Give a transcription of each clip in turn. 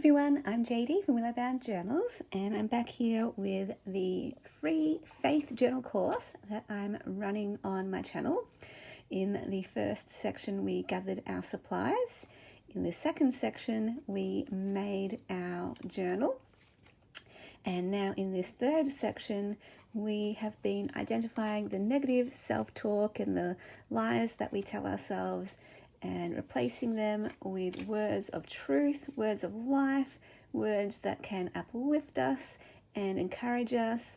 everyone, I'm JD from Willowbound Journals, and I'm back here with the free faith journal course that I'm running on my channel. In the first section we gathered our supplies. In the second section we made our journal. And now in this third section we have been identifying the negative self-talk and the lies that we tell ourselves and replacing them with words of truth, words of life, words that can uplift us and encourage us.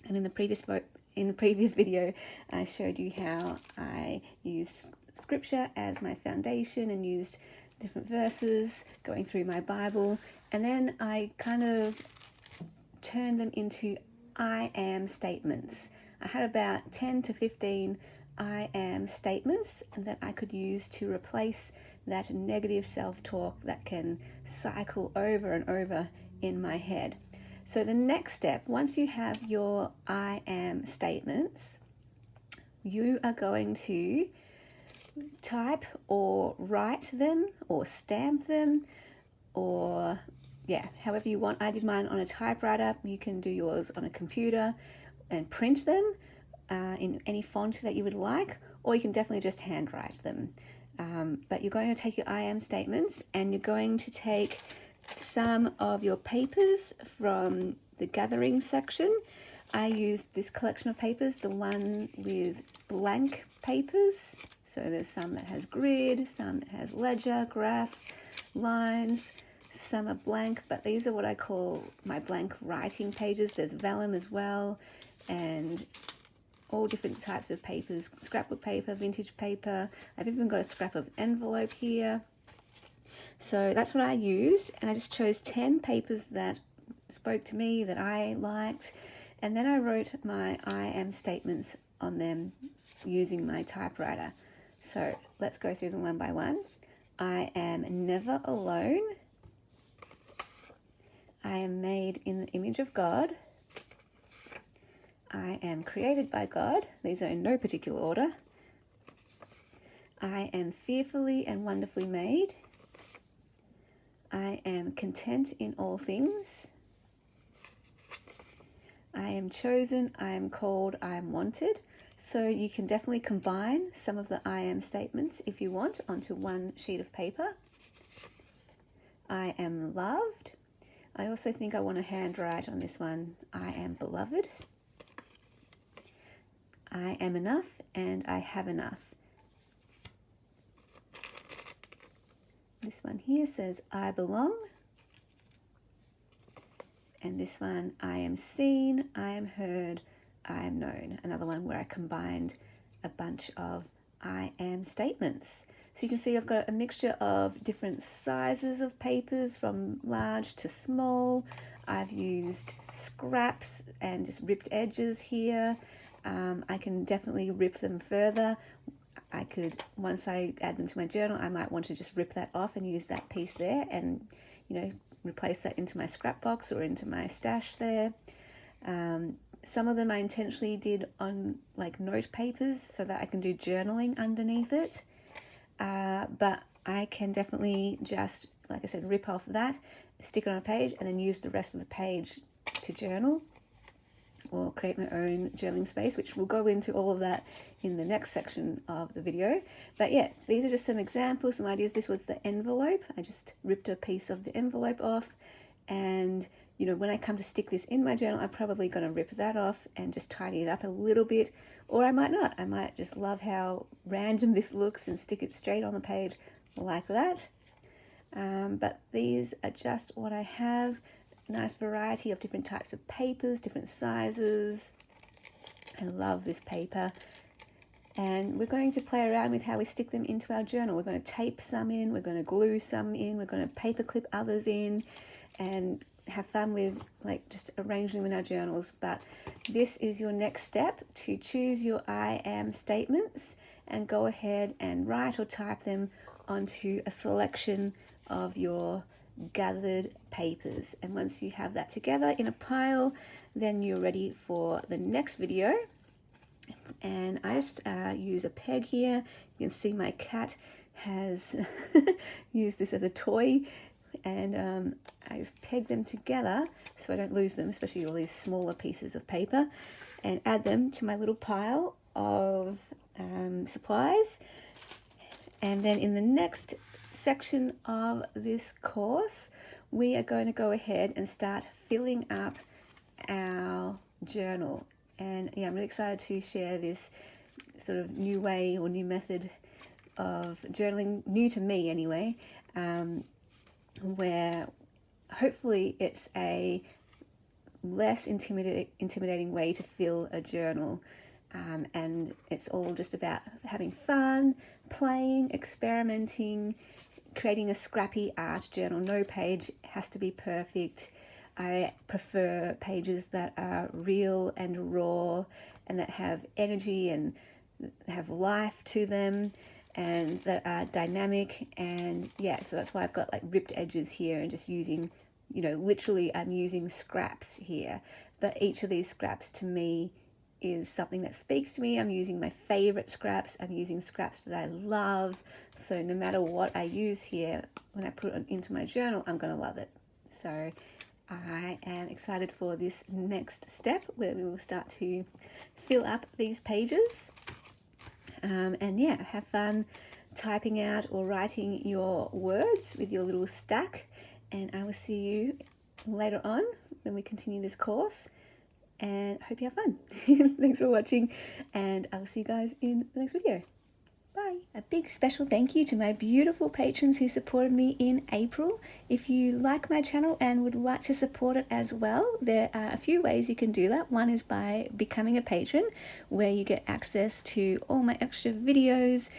And in the previous video, I showed you how I used scripture as my foundation and used different verses going through my Bible. And then I kind of turned them into I am statements. I had about 10 to 15 I am statements that I could use to replace that negative self-talk that can cycle over and over in my head. So the next step, once you have your I am statements, you are going to type or write them or stamp them or however you want. I did mine on a typewriter. You can do yours on a computer and print them in any font that you would like, or you can definitely just handwrite them. But you're going to take your I am statements and you're going to take some of your papers from the gathering section. I used this collection of papers, the one with blank papers. So there's some that has grid, some that has ledger, graph, lines, some are blank, but these are what I call my blank writing pages. There's vellum as well, and all different types of papers, scrapbook paper, vintage paper. I've even got a scrap of envelope here. So that's what I used, and I just chose 10 papers that spoke to me, that I liked, and then I wrote my I am statements on them using my typewriter. So let's go through them one by one. I am never alone. I am made in the image of God. I am created by God. These are in no particular order. I am fearfully and wonderfully made. I am content in all things. I am chosen, I am called, I am wanted. So you can definitely combine some of the I am statements if you want onto one sheet of paper. I am loved. I also think I want to handwrite on this one, I am beloved. I am enough and I have enough. This one here says I belong. And this one, I am seen, I am heard, I am known. Another one where I combined a bunch of I am statements. So you can see I've got a mixture of different sizes of papers from large to small. I've used scraps and just ripped edges here. I can definitely rip them further. I could, once I add them to my journal, I might want to just rip that off and use that piece there and, replace that into my scrap box or into my stash there. Some of them I intentionally did on like note papers so that I can do journaling underneath it. But I can definitely just, like I said, rip off that, stick it on a page, and then use the rest of the page to journal or create my own journaling space, which we'll go into all of that in the next section of the video. But yeah, these are just some examples, some ideas. This was the envelope. I just ripped a piece of the envelope off, and when I come to stick this in my journal, I'm probably going to rip that off and just tidy it up a little bit, or I might not. I might just love how random this looks and stick it straight on the page like that. But these are just what I have. Nice variety of different types of papers, different sizes. I love this paper. And we're going to play around with how we stick them into our journal. We're going to tape some in, we're going to glue some in, we're going to paper clip others in, and have fun with just arranging them in our journals. But this is your next step, to choose your I am statements and go ahead and write or type them onto a selection of your gathered papers. And once you have that together in a pile, then you're ready for the next video. And I just use a peg here. You can see my cat has used this as a toy and I just peg them together so I don't lose them, especially all these smaller pieces of paper, and add them to my little pile of supplies. And then in the next section of this course, we are going to go ahead and start filling up our journal. And yeah, I'm really excited to share this sort of new way or new method of journaling, new to me anyway, where hopefully it's a less intimidating way to fill a journal. And it's all just about having fun, playing, experimenting, creating a scrappy art journal. No page has to be perfect. I prefer pages that are real and raw and that have energy and have life to them and that are dynamic. And yeah, so that's why I've got like ripped edges here and just using, literally I'm using scraps here. But each of these scraps to me is something that speaks to me. I'm using my favorite scraps. I'm using scraps that I love. So no matter what I use here, when I put it into my journal, I'm going to love it. So I am excited for this next step where we will start to fill up these pages. And yeah, have fun typing out or writing your words with your little stack. And I will see you later on when we continue this course. And hope you have fun. Thanks for watching, and I will see you guys in the next video. Bye. A big special thank you to my beautiful patrons who supported me in April. If you like my channel and would like to support it as well, there are a few ways you can do that. One is by becoming a patron, where you get access to all my extra videos,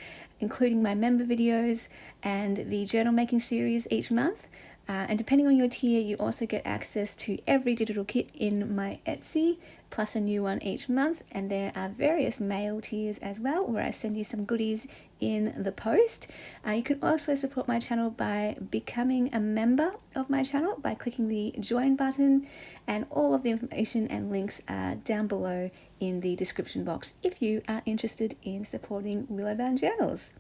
including my member videos and the journal making series each month. And depending on your tier, you also get access to every digital kit in my Etsy, plus a new one each month. And there are various mail tiers as well, where I send you some goodies in the post. You can also support my channel by becoming a member of my channel by clicking the join button, and all of the information and links are down below in the description box if you are interested in supporting Willowbound Journals.